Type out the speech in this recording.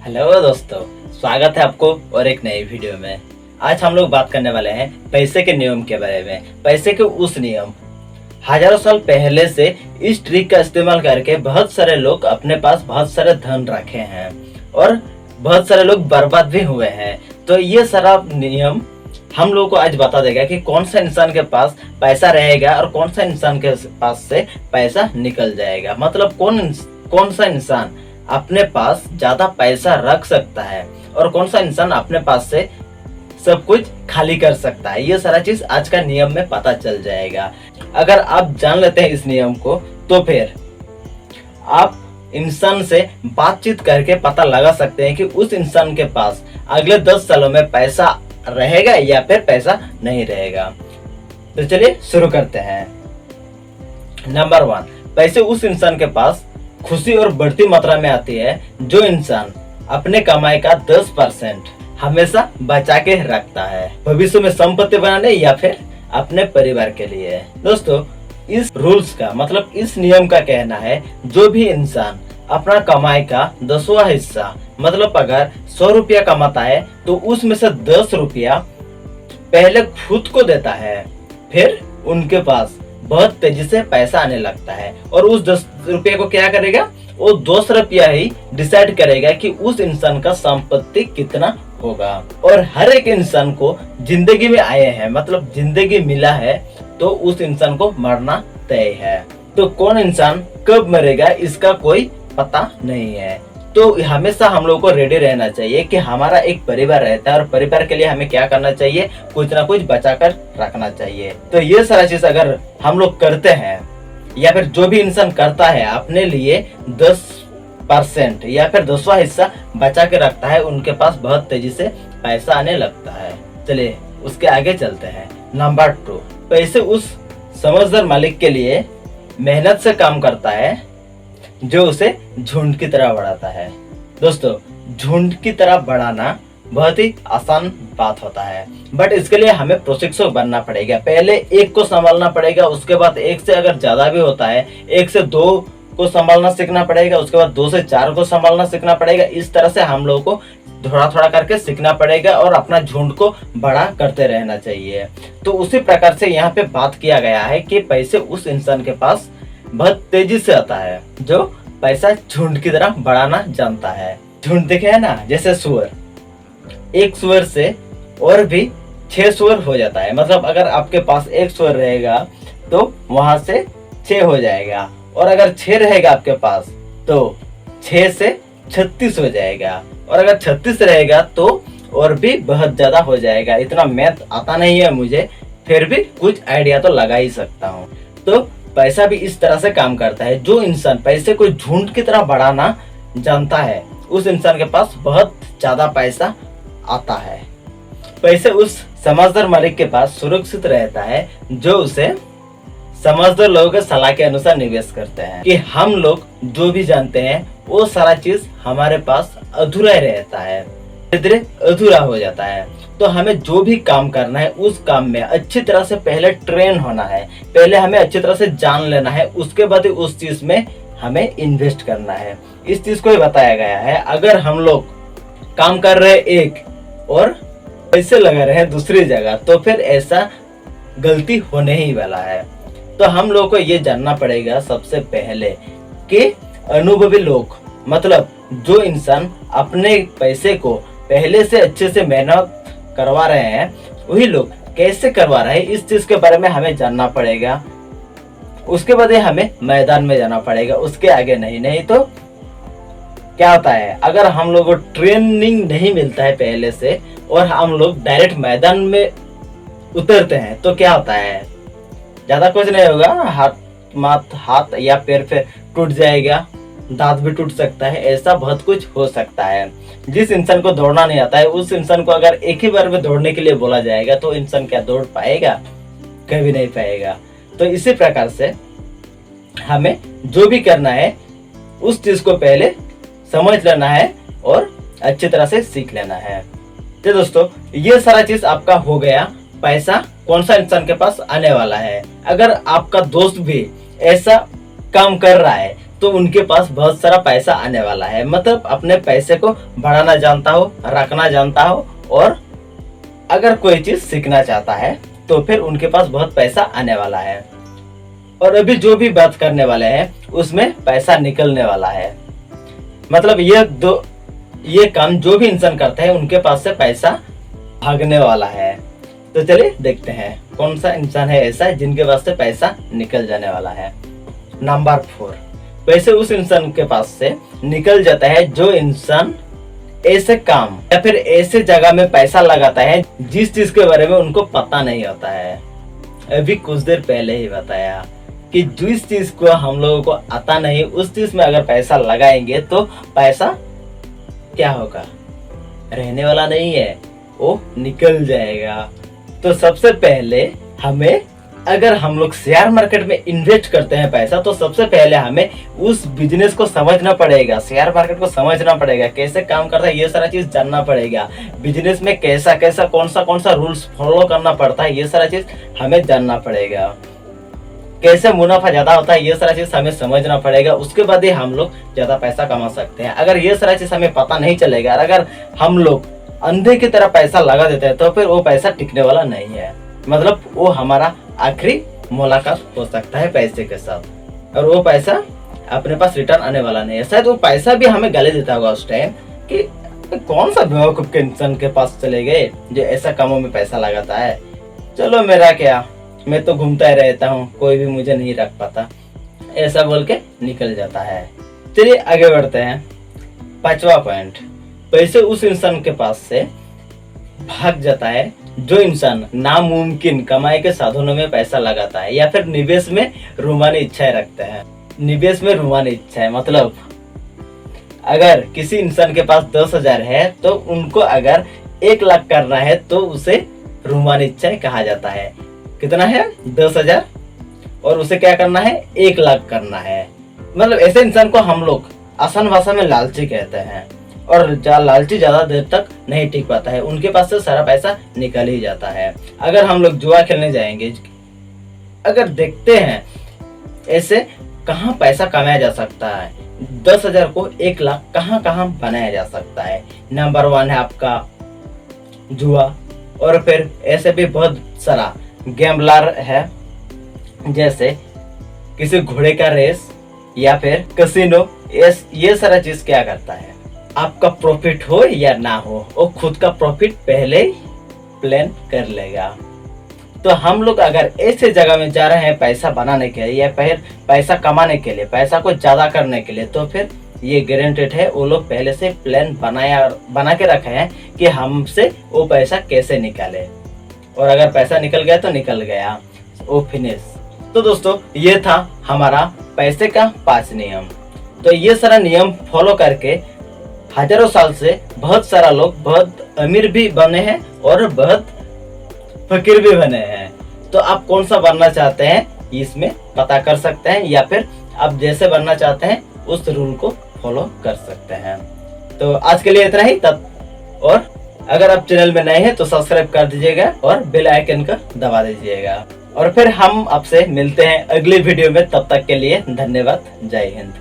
Hello दोस्तों, स्वागत है आपको और एक नई वीडियो में। आज हम लोग बात करने वाले हैं पैसे के नियम के बारे में। पैसे के उस नियम हजारों साल पहले से इस ट्रिक का इस्तेमाल करके बहुत सारे लोग अपने पास बहुत सारे धन रखे हैं और बहुत सारे लोग बर्बाद भी हुए हैं। तो ये सारा नियम हम लोगों को आज बता देगा कि कौन सा इंसान के पास पैसा रहेगा और कौन सा इंसान के पास से पैसा निकल जाएगा। मतलब कौन सा इंसान अपने पास ज्यादा पैसा रख सकता है और कौन सा इंसान अपने पास से सब कुछ खाली कर सकता है। ये सारा चीज आज का नियम में पता चल जाएगा। अगर आप जान लेते हैं इस नियम को तो फिर आप इंसान से बातचीत करके पता लगा सकते हैं कि उस इंसान के पास अगले 10 सालों में पैसा रहेगा या फिर पैसा नहीं रहेगा। तो चलिए शुरू करते हैं। नंबर 1, पैसे उस इंसान के पास खुशी और बढ़ती मात्रा में आती है जो इंसान अपने कमाई का 10% हमेशा बचा के रखता है भविष्य में संपत्ति बनाने या फिर अपने परिवार के लिए। दोस्तों, इस रूल्स का मतलब इस नियम का कहना है जो भी इंसान अपना कमाई का 10वां हिस्सा मतलब अगर 100 रुपया कमाता है तो उसमें से 10 रुपया पहले खुद को देता है, फिर उनके पास बहुत तेजी से पैसा आने लगता है और उस 10 रुपये को क्या करेगा, वो 2 रुपया ही डिसाइड करेगा कि उस इंसान का संपत्ति कितना होगा। और हर एक इंसान को जिंदगी में आए हैं मतलब जिंदगी मिला है तो उस इंसान को मरना तय है। तो कौन इंसान कब मरेगा इसका कोई पता नहीं है। तो हमेशा हम लोगों को रेडी रहना चाहिए कि हमारा एक परिवार रहता है और परिवार के लिए हमें क्या करना चाहिए, कुछ ना कुछ बचा कर रखना चाहिए। तो ये सारा चीज अगर हम लोग करते हैं या फिर जो भी इंसान करता है अपने लिए 10% या फिर 10वां हिस्सा बचा के रखता है, उनके पास बहुत तेजी से पैसा आने लगता है। चलिए उसके आगे चलते हैं। नंबर 2, पैसे उस समझदार मालिक के लिए मेहनत से काम करता है जो उसे झुंड की तरह बढ़ाता है। दोस्तों, झुंड की तरह बढ़ाना बहुत ही आसान बात होता है, बट इसके लिए हमें प्रशिक्षक बनना पड़ेगा। पहले एक को संभालना पड़ेगा, उसके बाद एक से अगर ज्यादा भी होता है 1 से 2 को संभालना सीखना पड़ेगा, उसके बाद 2 से 4 को संभालना सीखना पड़ेगा। इस तरह से हम लोगों को थोड़ा थोड़ा करके सीखना पड़ेगा और अपना झुंड को बड़ा करते रहना चाहिए। तो उसी प्रकार से यहाँ पे बात किया गया है कि पैसे उस इंसान के पास बहुत तेजी से आता है जो पैसा झुंड की तरह बढ़ाना जानता है। झुंड देखे है ना, जैसे सुअर, एक सुअर से और भी 6 सुअर हो जाता है। मतलब अगर आपके पास 1 सुअर रहेगा तो वहां से 6 हो जाएगा, और अगर 6 रहेगा आपके पास तो 6 से 36 हो जाएगा, और अगर 36 रहेगा तो और भी बहुत ज्यादा हो जाएगा। इतना मैथ आता नहीं है मुझे, फिर भी कुछ आइडिया तो लगा ही सकता हूँ। तो पैसा भी इस तरह से काम करता है। जो इंसान पैसे को झुंड की तरह बढ़ाना जानता है उस इंसान के पास बहुत ज्यादा पैसा आता है। पैसे उस समझदार मालिक के पास सुरक्षित रहता है जो उसे समझदार लोगों के सलाह के अनुसार निवेश करते हैं। कि हम लोग जो भी जानते हैं वो सारा चीज हमारे पास अधूरा ही रहता है, धीरे धीरे अधूरा हो जाता है। तो हमें जो भी काम करना है उस काम में अच्छी तरह से पहले ट्रेन होना है, पहले हमें अच्छी तरह से जान लेना है, उसके बाद ही उस चीज में हमें इन्वेस्ट करना है। इस चीज को ही बताया गया है। अगर हम लोग काम कर रहे एक और पैसे लगा रहे हैं दूसरी जगह तो फिर ऐसा गलती होने ही वाला है। तो हम लोग को ये जानना पड़ेगा सबसे पहले कि अनुभवी लोग मतलब जो इंसान अपने पैसे को पहले से अच्छे से मेहनत करवा रहे हैं वही लोग कैसे करवा रहे हैं, इस चीज के बारे में हमें जानना पड़ेगा। उसके बाद हमें मैदान में जाना पड़ेगा, उसके आगे नहीं तो क्या होता है, अगर हम लोग को ट्रेनिंग नहीं मिलता है पहले से और हम लोग डायरेक्ट मैदान में उतरते हैं तो क्या होता है, ज्यादा कुछ नहीं होगा, हाथ या पैर फिर टूट जाएगा, दांत भी टूट सकता है, ऐसा बहुत कुछ हो सकता है। जिस इंसान को दौड़ना नहीं आता है उस इंसान को अगर एक ही बार में दौड़ने के लिए बोला जाएगा तो इंसान क्या दौड़ पाएगा, कभी नहीं पाएगा। तो इसी प्रकार से हमें जो भी करना है उस चीज को पहले समझ लेना है और अच्छी तरह से सीख लेना है। तो दोस्तों, ये सारा चीज आपका हो गया पैसा कौन सा इंसान के पास आने वाला है। अगर आपका दोस्त भी ऐसा काम कर रहा है तो उनके पास बहुत सारा पैसा आने वाला है। मतलब अपने पैसे को बढ़ाना जानता हो, रखना जानता हो, और अगर कोई चीज सीखना चाहता है तो फिर उनके पास बहुत पैसा आने वाला है। और अभी जो भी बात करने वाले हैं उसमें पैसा निकलने वाला है। मतलब ये काम जो भी इंसान करता है उनके पास से पैसा भागने वाला है। तो चलिए देखते हैं कौन सा इंसान है ऐसा जिनके पास से पैसा निकल जाने वाला है। नंबर 4, पैसे उस इंसान के पास से निकल जाता है जो इंसान ऐसे काम या फिर ऐसे जगह में पैसा लगाता है जिस चीज के बारे में उनको पता नहीं होता है। अभी कुछ देर पहले ही बताया कि जिस चीज को हम लोगों को आता नहीं उस चीज में अगर पैसा लगाएंगे तो पैसा क्या होगा, रहने वाला नहीं है, वो निकल जाएगा। तो सबसे पहले हमें, अगर हम लोग शेयर मार्केट में इन्वेस्ट करते हैं पैसा, तो सबसे पहले हमें उस बिजनेस को समझना पड़ेगा, शेयर मार्केट को समझना पड़ेगा, कैसे काम करता है ये सारा चीज जानना पड़ेगा। बिजनेस में कैसा कैसा कौन सा रूल्स फॉलो करना पड़ता है ये सारा चीज हमें जानना पड़ेगा। कैसे मुनाफा ज्यादा होता है ये सारा चीज हमें समझना पड़ेगा। उसके बाद ही हम लोग ज्यादा पैसा कमा सकते हैं। अगर ये सारा चीज हमें पता नहीं चलेगा, अगर हम लोग अंधे की तरह पैसा लगा देते हैं तो फिर वो पैसा टिकने वाला नहीं है। मतलब वो हमारा आखिरी मुलाकात हो सकता है पैसे के साथ, और वो पैसा अपने पास रिटर्न आने वाला नहीं है। शायद वो पैसा भी हमें गाली देता होगा उस टाइम कि कौन सा बेवकूफ के इंसान के पास चले गए जो ऐसा कामों में पैसा लगाता है, चलो मेरा क्या, मैं तो घूमता ही रहता हूँ, कोई भी मुझे नहीं रख पाता, ऐसा बोल के निकल जाता है। चलिए आगे बढ़ते हैं। 5वां पॉइंट, पैसे उस इंसान के पास से भाग जाता है जो इंसान नामुमकिन कमाई के साधनों में पैसा लगाता है या फिर निवेश में रूमानी इच्छाएं रखते हैं। निवेश में रूमानी इच्छाएं मतलब अगर किसी इंसान के पास 10,000 है तो उनको अगर 1 लाख करना है तो उसे रूमानी इच्छाएं कहा जाता है। कितना है? 10,000, और उसे क्या करना है? 1 लाख करना है। मतलब ऐसे इंसान को हम लोग आसान भाषा में लालची कहते हैं, और लालची ज्यादा देर तक नहीं टिक पाता है, उनके पास से सारा पैसा निकल ही जाता है। अगर हम लोग जुआ खेलने जाएंगे, अगर देखते हैं ऐसे कहाँ पैसा कमाया जा सकता है, 10,000 को 1 लाख कहाँ कहाँ बनाया जा सकता है। नंबर 1 है आपका जुआ, और फिर ऐसे भी बहुत सारा गैम्बलर है, जैसे किसी घोड़े का रेस या फिर कैसीनो। ये सारा चीज क्या करता है, आपका प्रॉफिट हो या ना हो, वो खुद का प्रॉफिट पहले ही प्लान कर लेगा। तो हम लोग अगर ऐसे जगह में जा रहे हैं पैसा बनाने के लिए या फिर पैसा कमाने के लिए, पैसा को ज्यादा करने के लिए, तो फिर ये गारंटेड है वो लोग पहले से प्लान बना के रखे हैं कि हमसे वो पैसा कैसे निकाले, और अगर पैसा निकल गया तो निकल गया, वो फिनिश। तो दोस्तों ये था हमारा पैसे का 5 नियम। तो ये सारा नियम फॉलो करके हजारों साल से बहुत सारा लोग बहुत अमीर भी बने हैं और बहुत फकीर भी बने हैं। तो आप कौन सा बनना चाहते हैं इसमें पता कर सकते हैं, या फिर आप जैसे बनना चाहते हैं उस रूल को फॉलो कर सकते हैं। तो आज के लिए इतना ही। और अगर आप चैनल में नए हैं तो सब्सक्राइब कर दीजिएगा और बेल आइकन का दबा दीजिएगा। और फिर हम आपसे मिलते हैं अगली वीडियो में, तब तक के लिए धन्यवाद। जय हिंद।